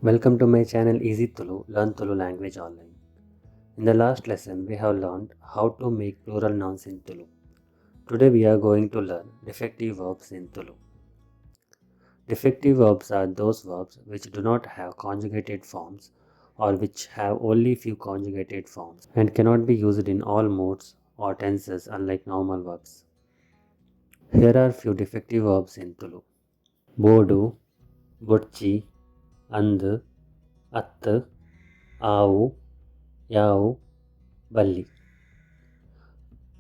Welcome to my channel Easy Tulu, Learn Tulu language online. In the last lesson, we have learned how to make plural nouns in Tulu. Today we are going to learn defective verbs in Tulu. Defective verbs are those verbs which do not have conjugated forms or which have only few conjugated forms and cannot be used in all modes or tenses unlike normal verbs. Here are few defective verbs in Tulu. bODu, boDchi, and, at, yAvu, yAvu, balii.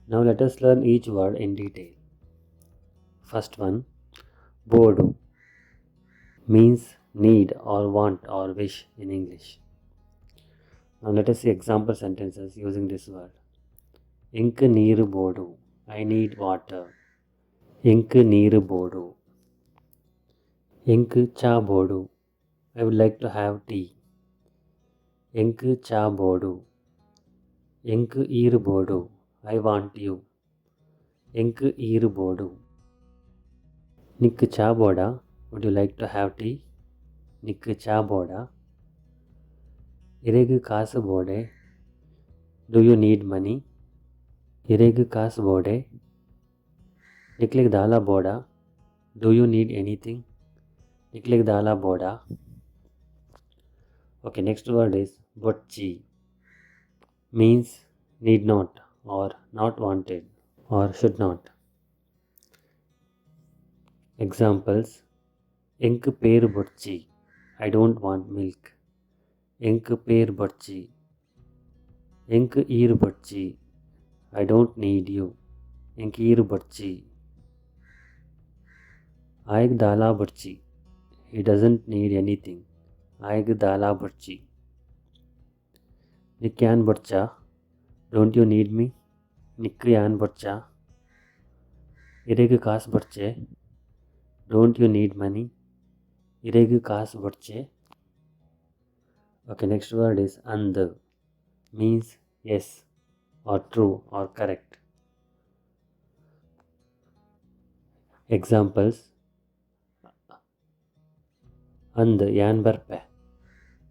Now let us learn each word in detail. First one, bODu means need or want or wish in English. Now let us see example sentences using this word. Ink neeru bODu, I need water. Ink neeru bODu. Ink cha bODu, I would like to have tea. Ink cha bODu. Ink eeru bODu, I want you. Ink eeru bODu. Nik cha boda, would you like to have tea? Nik cha boda. Iregu kaasu bode, do you need money? Iregu kaasu bode. Niklik dala boda, do you need anything? Niklik dala boda. Okay, next word is boDchi. Means need not or not wanted or should not. Examples: Ink peru boDchi, I don't want milk. Ink peru boDchi. Ink eeru boDchi, I don't need you. Ink eeru boDchi. Aig dala boDchi, he doesn't need anything. Aig dala boDchi. Nikyan boDcha, don't you need me? Nikyan boDcha. Iregu kaas boDche, don't you need money? Iregu kaas boDche. Okay, next word is and, means yes or true or correct. Examples: and yan barpe,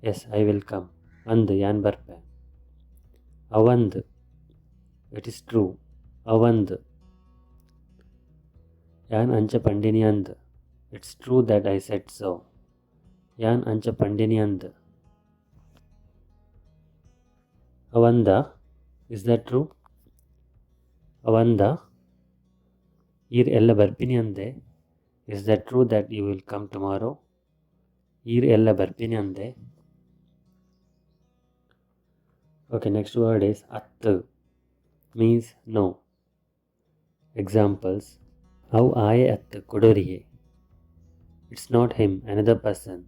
yes I will come. And yan barpe. Avand, it is true. Avand. Yan ancha pandini and, it's true that I said so. Yan ancha pandini and. Avanda, is that true? Avanda, ir ella barpini ande, is that true that you will come tomorrow? Ir ella barpini ande. Okay, next word is at, means no. Examples: How I at Kuduriye, it's not him, another person.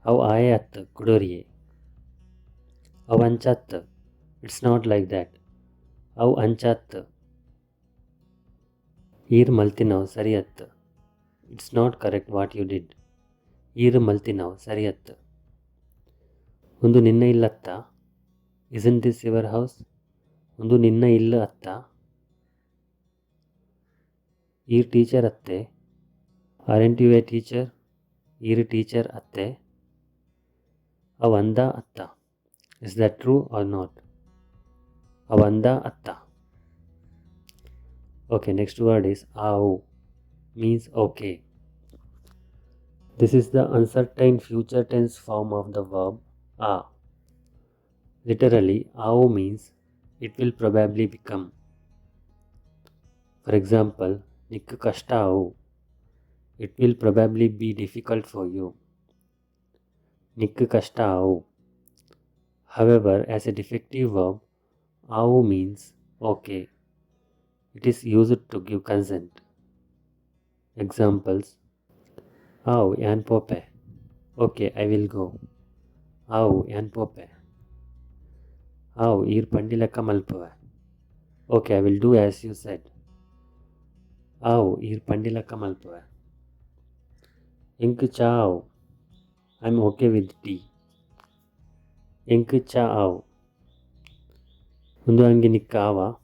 How I at Kuduriye. Avanchat, it's not like that. How anchat. Ir maltinav sariyat, it's not correct what you did. Ir maltinav sariyat. Undu ninna illatta, isn't this your house? Undu ninna illa atta. Ir teacher atte, aren't you a teacher? Ir teacher atte. Avanda atta, is that true or not? Avanda atta. Okay, next word is yAvu, means okay. This is the uncertain future tense form of the verb a. Literally, yAvu means it will probably become. For example, nikku kashta avu, it will probably be difficult for you. Nikku kashta avu. However, as a defective verb, yAvu means okay. It is used to give consent. Examples: Avu yan pope, okay I will go. Avu yan pope. Avu ir pandilaka malpuva, okay I will do as you said. Avu ir pandilaka malpuva. Ink cha avu, I'm okay with tea. Ink cha avu. Undu angi nikka ava,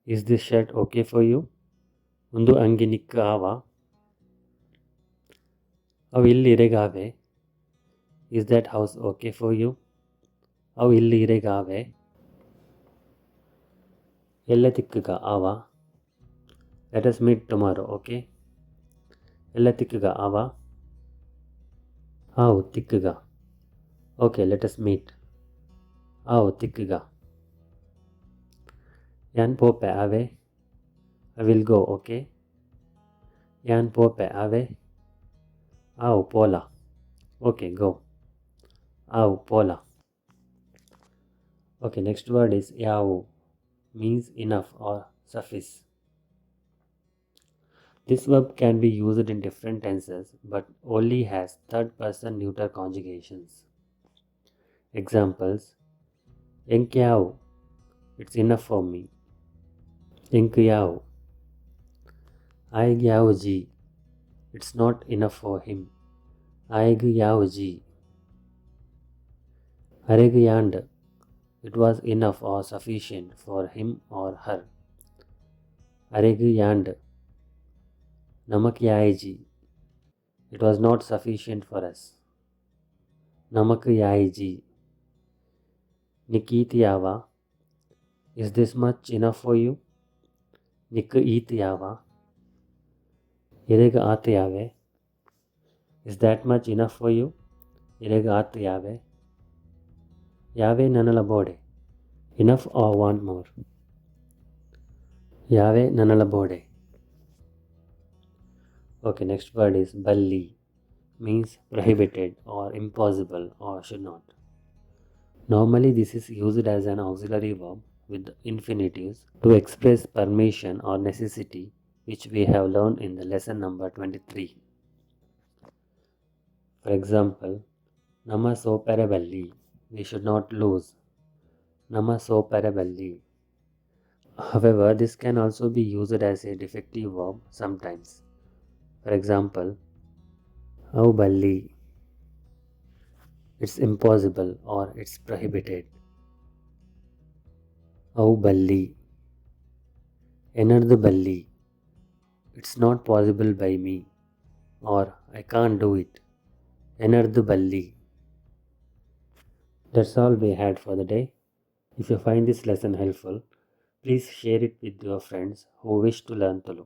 is this shirt okay for you? Undu angi nikka ava. Avu illi iregave, Is that house okay for you? ಅವು ಇಲ್ಲಿ ಇರೆಗ ಆವೆ ಎಲ್ಲ ತಿಕ್ಕಗ ಆವ Let us meet tomorrow, okay? ಎಲ್ಲ ತಿಕ್ಕಗ ಆವ ಆವು ತಿಕ್ಕಗ Okay, let us meet. ಆವು ತಿಕ್ಕಗ ಯಾನ್ ಪೋಪೆ ಆವೆ I will go, okay? ಯಾನ್ ಪೋಪೆ ಆವೆ ಆವು ಪೋಲ Okay, go. ಆವು ಪೋಲ Okay, next word is yAvu, means enough or suffice. This verb can be used in different tenses but only has third person neuter conjugations. Examples: Enkyau, it's enough for me. Enkyau. Aigyauji, it's not enough for him. Aigyauji. Aregyand, it was enough or sufficient for him or her. Aregyand. Namakyaiji, it was not sufficient for us. Namakyaiji. Nikityava, is this much enough for you? Nikityava. Irega atyave, is that much enough for you? Irega atyave. Yave nanalabode, enough or want more? Yave nanalabode. Okay, next word is balii, means prohibited or impossible or should not. Normally this is used as an auxiliary verb with infinitives to express permission or necessity, which we have learned in the lesson number 23. For example, Nama sopere balii, we should not lose. Nama sopere balii. However, this can also be used as a defective verb sometimes. For example, au balii, it's impossible or it's prohibited. Au balii. Enardu balii, it's not possible by me or I can't do it. Enardu balii. That's all we had for the day. If you find this lesson helpful, please share it with your friends who wish to learn Tulu.